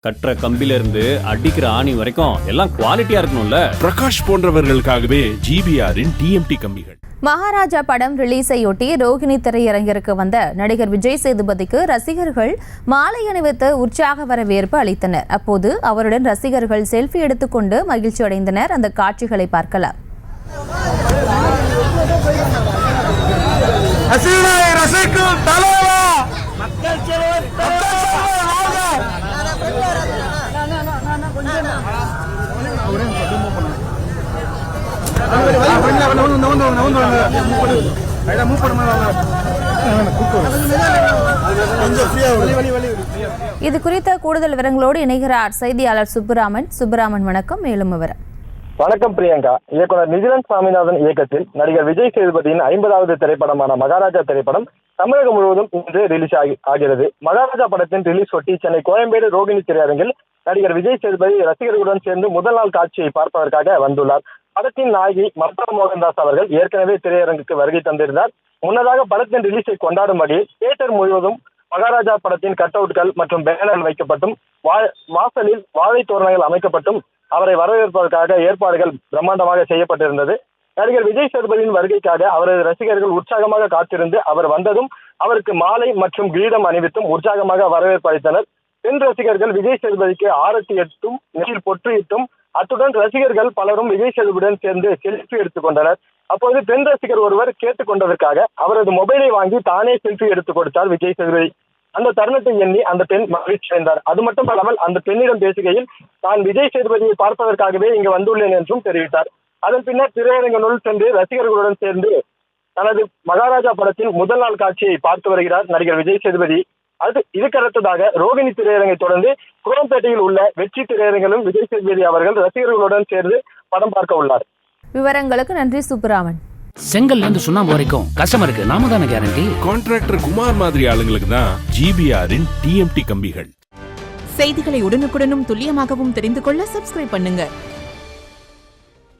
கட்டுற கம்பில இருந்து அடிக்கிற ஆணி வரைக்கும் எல்லாம் குவாலிட்டியா இருக்கணும்ல. பிரகாஷ் போன்றவர்களுக்காகவே ஜிபிஆரின் டிஎம்டி கம்பிகள். மகாராஜா படம் ரிலீஸையொட்டி ரோகிணி திரையரங்கிற்கு வந்த நடிகர் விஜய் சேதுபதிக்கு ரசிகர்கள் மாலை அணிவித்து உற்சாக வரவேற்பு அளித்தனர். அப்போது அவருடன் ரசிகர்கள் செல்ஃபி எடுத்துக்கொண்டு மகிழ்ச்சி அடைந்தனர். அந்த காட்சிகளை பார்க்கலாம். இது குறித்த கூடுதல் விவரங்களோடு இணைகிறார் செய்தியாளர் சுப்புராமன். வணக்கம். மேலும் விவரம். வணக்கம் பிரியங்கா. இயக்குனர் நிதிலன் சாமிநாதன் இயக்கத்தில் நடிகர் விஜய் சேதுபதியின் 50வது திரைப்படமான மகாராஜா திரைப்படம் தமிழகம் முழுவதும் இன்று ரிலீஸ் ஆகிறது. மகாராஜா படத்தின் ரிலீஸ் ஒட்டி சென்னை கோயம்பேடு ரோகிணி திரையரங்கில் நடிகர் விஜய் சேதுபதி ரசிகர்களுடன் சேர்ந்து முதல் நாள் காட்சியை பார்ப்பதற்காக வந்துள்ளார். படத்தின் நாயகி மம்தா மோகன்தாஸ் அவர்கள் ஏற்கனவே திரையரங்குக்கு வருகை தந்திருந்தார். முன்னதாக படத்தின் ரிலீஸை கொண்டாடும் வகையில் தியேட்டர் முழுவதும் மகாராஜா படத்தின் கட் அவுட்கள் மற்றும் பேனர்கள் வைக்கப்பட்டும் வாசலில் வாழை தோரணங்கள் அமைக்கப்பட்டும் அவரை வரவேற்பதற்காக ஏற்பாடுகள் பிரம்மாண்டமாக செய்யப்பட்டிருந்தது. நடிகர் விஜய் சேதுபதியின் வருகைக்காக அவரது ரசிகர்கள் உற்சாகமாக காத்திருந்து அவர் வந்ததும் அவருக்கு மாலை மற்றும் கிரீடம் அணிவித்தும் உற்சாகமாக வரவேற்பு அளித்தனர். பெண் ரசிகர்கள் விஜய் சேதுபதிக்கு ஆரத்தி எட்டும் நெற்றியில் பொற்றியிட்டும் அத்துடன் ரசிகர்கள் பலரும் விஜய் சேதுபதியுடன் சேர்ந்து செல்ஃபி எடுத்துக் கொண்டனர். அப்போது பெண் ரசிகர் ஒருவர் கேட்டுக்கொண்டதற்காக அவரது மொபைலை வாங்கி தானே செல்ஃபி எடுத்துக் கொடுத்தார் விஜய் சேதுபதி. அந்த தருணத்தை எண்ணி அந்த பெண் மகிழ்ச்சி அடைந்தார். அது மட்டுமல்லாமல் அந்த பெண்ணிடம் பேசுகையில் தான் விஜய் சேதுபதியை பார்ப்பதற்காகவே இங்கு வந்துள்ளேன் என்றும் தெரிவித்தார். அதன் பின்னர் திரையரங்கினுள் சென்று ரசிகர்களுடன் சேர்ந்து தனது மகாராஜா படத்தின் முதல் நாள் காட்சியை பார்த்து வருகிறார் நடிகர் விஜய் சேதுபதி. இதுக்கு அடுத்ததாக ரோகிணி திரையரங்கை தொடர்ந்து குரோம்பேட்டையில் உள்ள வெற்றி திரையரங்கிலும் விஜய் சேதுபதி அவர்கள் ரசிகர்களுடன் சேர்ந்து படம் பார்க்க உள்ளார். விவரங்களுக்கு நன்றி சுப்புராமன். செங்கல்ல இருந்து சுண்ணாம்பு வரைக்கும் கஸ்டமருக்கு நாம தானே கேரண்டி. கான்ட்ராக்டர் குமார் மாதிரி ஆளுங்களுக்கு தான் ஜிபிஆரின் டிஎம்டி கம்பிகள். செய்திகளை உடனுக்குடனும் துல்லியமாகவும் தெரிந்து கொள்ள சப்ஸ்கிரைப் பண்ணுங்க.